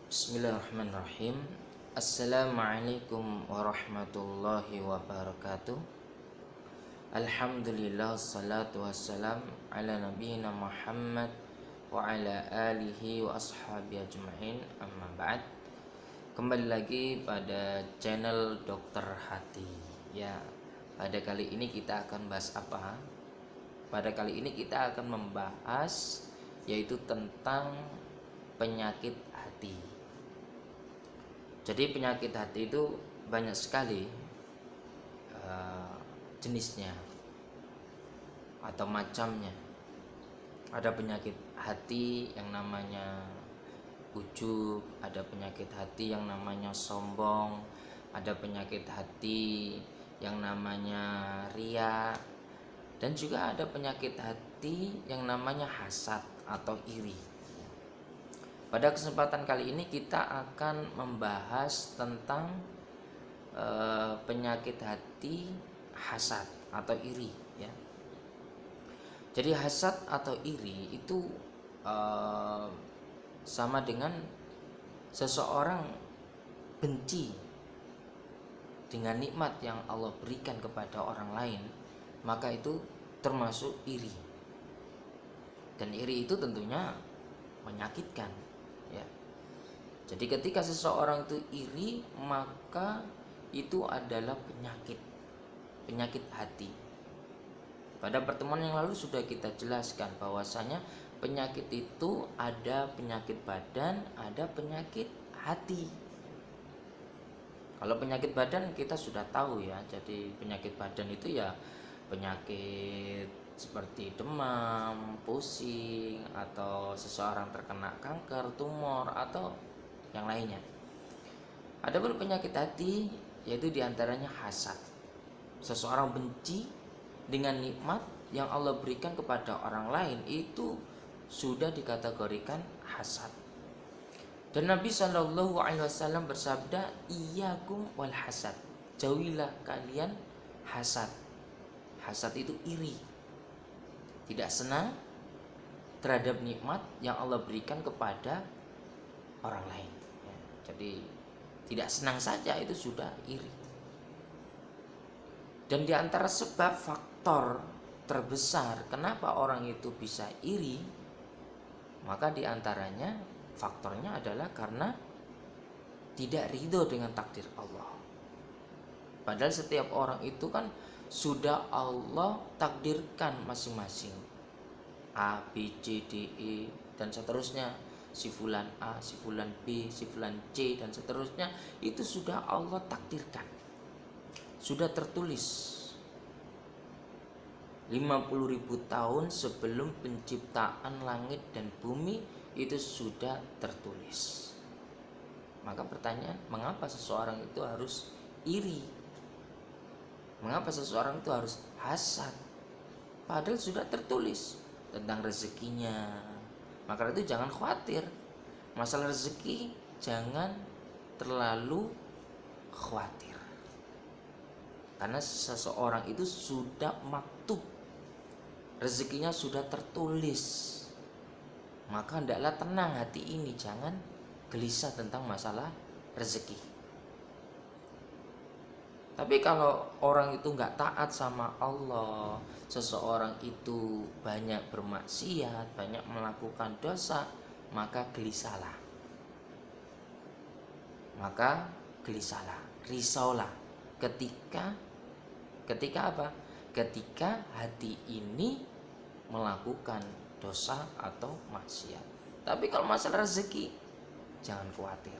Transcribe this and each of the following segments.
Bismillahirrahmanirrahim. Assalamualaikum warahmatullahi wabarakatuh. Alhamdulillah, salatu wassalam ala nabiyina Muhammad wa ala alihi wa ashabi ajma'in, amma ba'd. Kembali lagi pada channel Dokter Hati. Ya, pada kali ini kita akan bahas apa? Pada kali ini kita akan membahas yaitu tentang penyakit hati. Jadi penyakit hati itu banyak sekali jenisnya atau macamnya. Ada penyakit hati yang namanya ujub, ada penyakit hati yang namanya sombong, ada penyakit hati yang namanya ria, dan juga ada penyakit hati yang namanya hasad atau iri. Pada kesempatan kali ini kita akan membahas tentang penyakit hati hasad atau iri, ya. Jadi hasad atau iri itu sama dengan seseorang benci dengan nikmat yang Allah berikan kepada orang lain, maka itu termasuk iri. Dan iri itu tentunya menyakitkan, ya. Jadi ketika seseorang itu iri, maka itu adalah penyakit hati. Pada pertemuan yang lalu sudah kita jelaskan bahwasanya penyakit itu ada penyakit badan, ada penyakit hati. Kalau penyakit badan kita sudah tahu, ya. Jadi penyakit badan itu ya penyakit seperti demam, pusing, atau seseorang terkena kanker, tumor, atau yang lainnya. Adapun penyakit hati yaitu diantaranya hasad. Seseorang benci dengan nikmat yang Allah berikan kepada orang lain, itu sudah dikategorikan hasad. Dan Nabi SAW bersabda, "Iyyakum wal hasad." Jauhilah kalian hasad. Hasad itu iri, tidak senang terhadap nikmat yang Allah berikan kepada orang lain, ya. Jadi tidak senang saja itu sudah iri. Dan diantara sebab faktor terbesar kenapa orang itu bisa iri, maka diantaranya faktornya adalah karena tidak ridho dengan takdir Allah. Padahal setiap orang itu kan sudah Allah takdirkan masing-masing, A, B, C, D, E, dan seterusnya. Si fulan A, si fulan B, si fulan C, dan seterusnya. Itu sudah Allah takdirkan, sudah tertulis 50.000 tahun sebelum penciptaan langit dan bumi, itu sudah tertulis. Maka pertanyaan, mengapa seseorang itu harus iri? Mengapa seseorang itu harus hasad? Padahal sudah tertulis tentang rezekinya. Maka itu jangan khawatir. Masalah rezeki jangan terlalu khawatir. Karena seseorang itu sudah maktub, rezekinya sudah tertulis. Maka hendaklah tenang hati ini, jangan gelisah tentang masalah rezeki. Tapi kalau orang itu nggak taat sama Allah, seseorang itu banyak bermaksiat, banyak melakukan dosa, maka gelisahlah. Risaulah ketika apa? Ketika hati ini melakukan dosa atau maksiat. Tapi kalau masalah rezeki, jangan khawatir.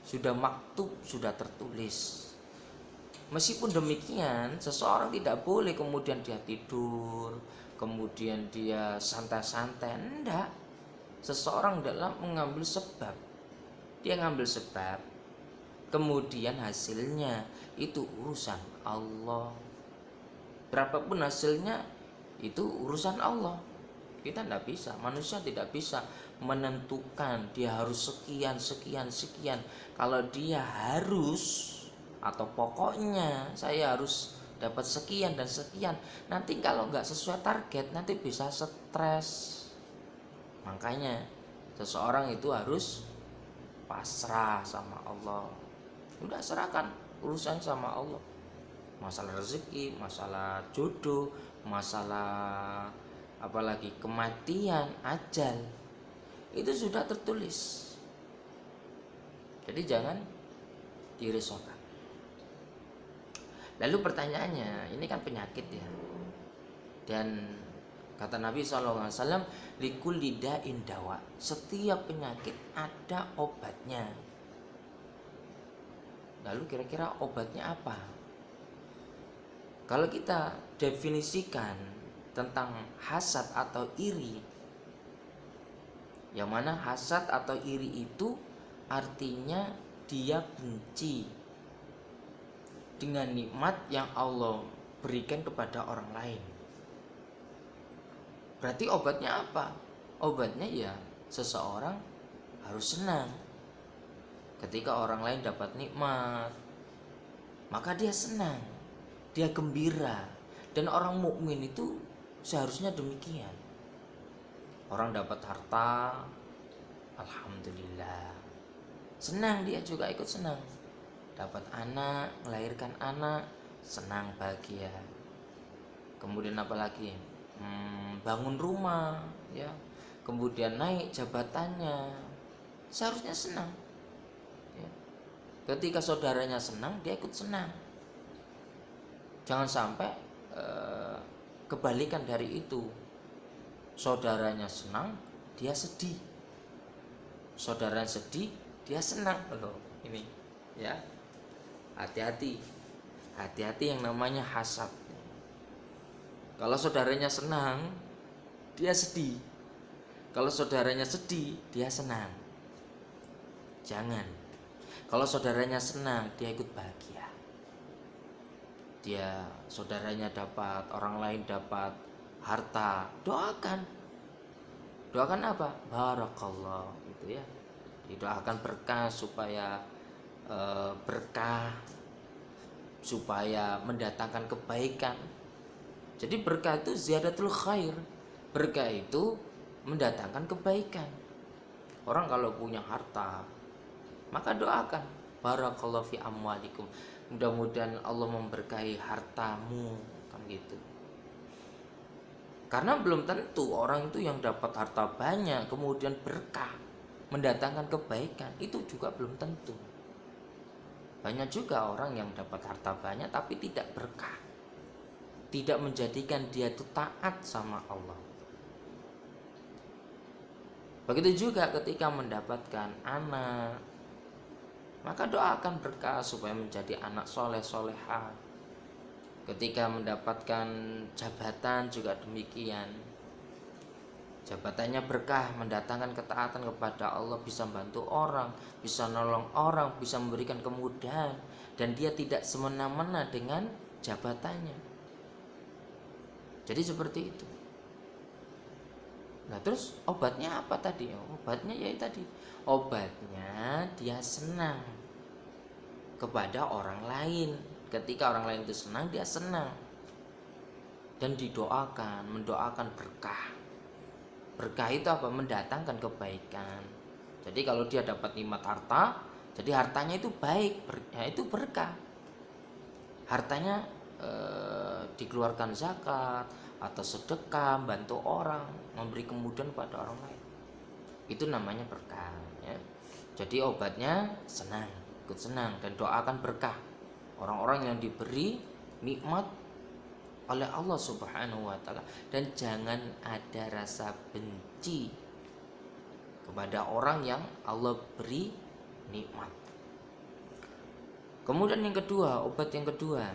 Sudah maktub, sudah tertulis. Meskipun demikian, seseorang tidak boleh kemudian dia tidur, kemudian dia santai-santai. Enggak. Seseorang dalam mengambil sebab. Dia ngambil sebab, kemudian hasilnya itu urusan Allah. Berapapun hasilnya itu urusan Allah. Kita tidak bisa, manusia tidak bisa menentukan dia harus sekian. Kalau dia harus atau pokoknya saya harus dapat sekian dan sekian, nanti kalau nggak sesuai target nanti bisa stres. Makanya seseorang itu harus pasrah sama Allah. Udah serahkan urusan sama Allah. Masalah rezeki, masalah jodoh, masalah apalagi kematian, ajal, itu sudah tertulis. Jadi jangan dirisaukan. Lalu pertanyaannya, ini kan penyakit ya. Dan kata Nabi SAW, likulli da'in dawa. Setiap penyakit ada obatnya. Lalu kira-kira obatnya apa? Kalau kita definisikan tentang hasad atau iri, yang mana hasad atau iri itu artinya dia benci dengan nikmat yang Allah berikan kepada orang lain. Berarti obatnya apa? Obatnya ya seseorang harus senang ketika orang lain dapat nikmat, maka dia senang, dia gembira. Dan orang mukmin itu seharusnya demikian. Orang dapat harta, alhamdulillah, senang, dia juga ikut senang. Dapat anak, melahirkan anak, senang, bahagia. Kemudian apa lagi? Bangun rumah, ya. Kemudian naik jabatannya, seharusnya senang. Ya. Ketika saudaranya senang, dia ikut senang. Jangan sampai kebalikan dari itu. Saudaranya senang, dia sedih. Saudaranya sedih, dia senang. Loh, ini ya. Hati-hati. Hati-hati yang namanya hasad. Kalau saudaranya senang, dia sedih. Kalau saudaranya sedih, dia senang. Jangan. Kalau saudaranya senang, dia ikut bahagia. Dia, saudaranya dapat, orang lain dapat harta, doakan. Doakan apa? Barakallah, gitu ya. Didoakan berkah supaya berkah, supaya mendatangkan kebaikan. Jadi berkah itu ziyadatul khair. Berkah itu mendatangkan kebaikan. Orang kalau punya harta, maka doakan, barakallahu fi amwalikum. Mudah-mudahan Allah memberkahi hartamu, kan gitu. Karena belum tentu orang itu yang dapat harta banyak kemudian berkah, mendatangkan kebaikan, itu juga belum tentu. Banyak juga orang yang dapat harta banyak tapi tidak berkah, tidak menjadikan dia itu taat sama Allah. Begitu juga ketika mendapatkan anak, maka doakan berkah supaya menjadi anak soleh solehah. Ketika mendapatkan jabatan juga demikian. Jabatannya berkah, mendatangkan ketaatan kepada Allah, bisa bantu orang, bisa nolong orang, bisa memberikan kemudahan, dan dia tidak semena-mena dengan jabatannya. Jadi seperti itu. Nah terus obatnya apa tadi? Obatnya ya tadi. Obatnya dia senang kepada orang lain. Ketika orang lain itu senang, dia senang. Dan didoakan, mendoakan berkah. Berkah itu apa? Mendatangkan kebaikan. Jadi kalau dia dapat nikmat harta, jadi hartanya itu baik, ya itu berkah. Hartanya dikeluarkan zakat atau sedekah, bantu orang, memberi kemudahan pada orang lain. Itu namanya berkah, ya. Jadi obatnya senang, ikut senang, dan doakan berkah. Orang-orang yang diberi nikmat oleh Allah Subhanahu wa taala, dan jangan ada rasa benci kepada orang yang Allah beri nikmat. Kemudian yang kedua, obat yang kedua,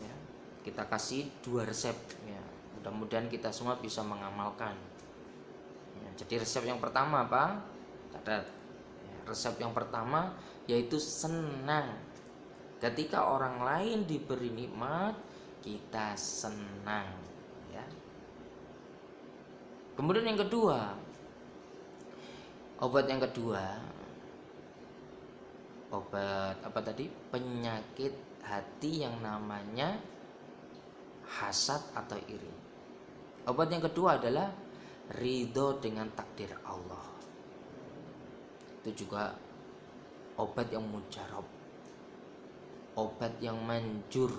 ya, kita kasih 2 resep, ya. Mudah-mudahan kita semua bisa mengamalkan. Ya, jadi resep yang pertama apa? Catat. Ya, resep yang pertama yaitu senang. Ketika orang lain diberi nikmat, kita senang, ya. Kemudian yang kedua, obat yang kedua, obat apa tadi? Penyakit hati yang namanya hasad atau iri. Obat yang kedua adalah ridho dengan takdir Allah. Itu juga obat yang mujarab, obat yang manjur.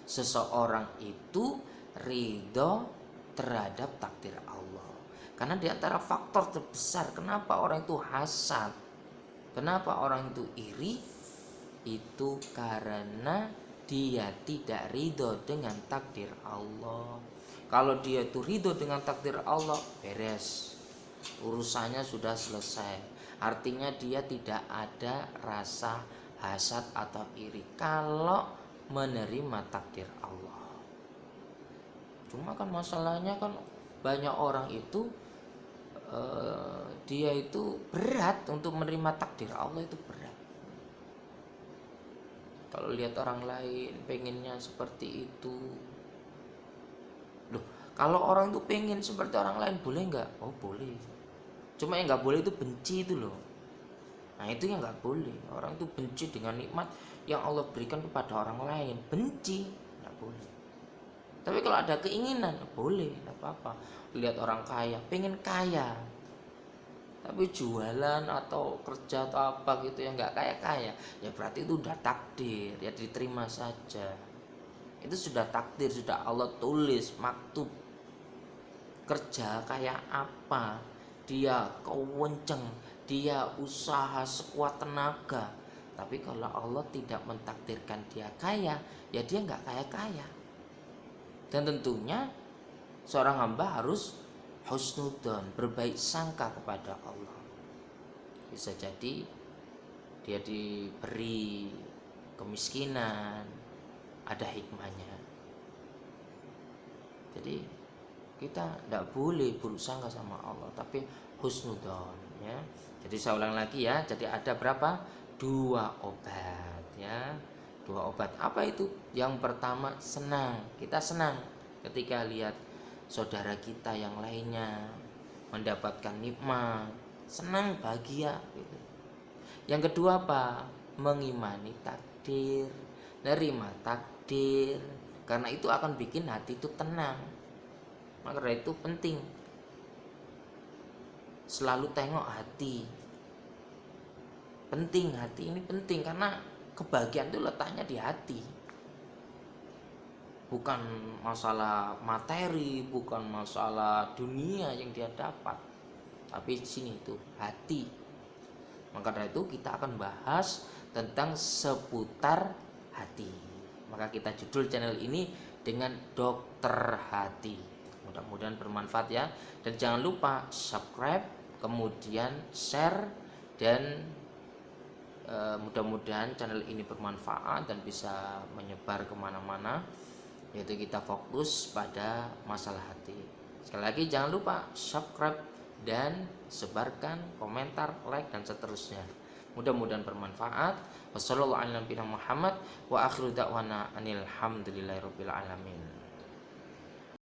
Seseorang itu ridho terhadap takdir Allah. Karena di antara faktor terbesar kenapa orang itu hasad, kenapa orang itu iri, itu karena dia tidak ridho dengan takdir Allah. Kalau dia itu ridho dengan takdir Allah, beres, urusannya sudah selesai. Artinya dia tidak ada rasa hasad atau iri kalau menerima takdir Allah. Cuma kan masalahnya kan banyak orang itu dia itu berat untuk menerima takdir Allah, itu berat. Kalau lihat orang lain pengennya seperti itu. Loh, kalau orang itu pengen seperti orang lain boleh nggak? Oh boleh. Cuma yang nggak boleh itu benci itu loh. Nah itu yang nggak boleh. Orang itu benci dengan nikmat yang Allah berikan kepada orang lain. Benci, nggak boleh. Tapi kalau ada keinginan, boleh, nggak apa-apa. Lihat orang kaya, pengen kaya, tapi jualan atau kerja atau apa gitu yang nggak kaya-kaya, ya berarti itu udah takdir, ya diterima saja. Itu sudah takdir, sudah Allah tulis, maktub. Kerja kayak apa, dia kewenceng, dia usaha sekuat tenaga, tapi kalau Allah tidak mentakdirkan dia kaya, ya dia nggak kaya-kaya. Dan tentunya seorang hamba harus husnudzon, berbaik sangka kepada Allah. Bisa jadi dia diberi kemiskinan, ada hikmahnya. Jadi kita tidak boleh buruk sangka sama Allah, tapi husnudzon, ya. Jadi saya ulang lagi ya. Jadi ada berapa? 2 obat, ya. 2 obat. Apa itu? Yang pertama senang. Kita senang ketika lihat saudara kita yang lainnya mendapatkan nikmat, senang, bahagia gitu. Yang kedua apa? Mengimani takdir, nerima takdir, karena itu akan bikin hati itu tenang. Maka dari itu penting selalu tengok hati. Penting, hati ini penting karena kebahagiaan itu letaknya di hati. Bukan masalah materi, bukan masalah dunia yang dia dapat, tapi di sini itu hati. Maka dari itu kita akan bahas tentang seputar hati. Maka kita judul channel ini dengan Dokter Hati. Mudah-mudahan bermanfaat ya. Dan jangan lupa subscribe, kemudian share, dan mudah-mudahan channel ini bermanfaat dan bisa menyebar kemana-mana, yaitu kita fokus pada masalah hati. Sekali lagi jangan lupa subscribe dan sebarkan komentar, like, dan seterusnya. Mudah-mudahan bermanfaat. Wassalamualaikum warahmatullahi wabarakatuh. Wa akhiru da'wana anil hamdulillahirabbil alamin.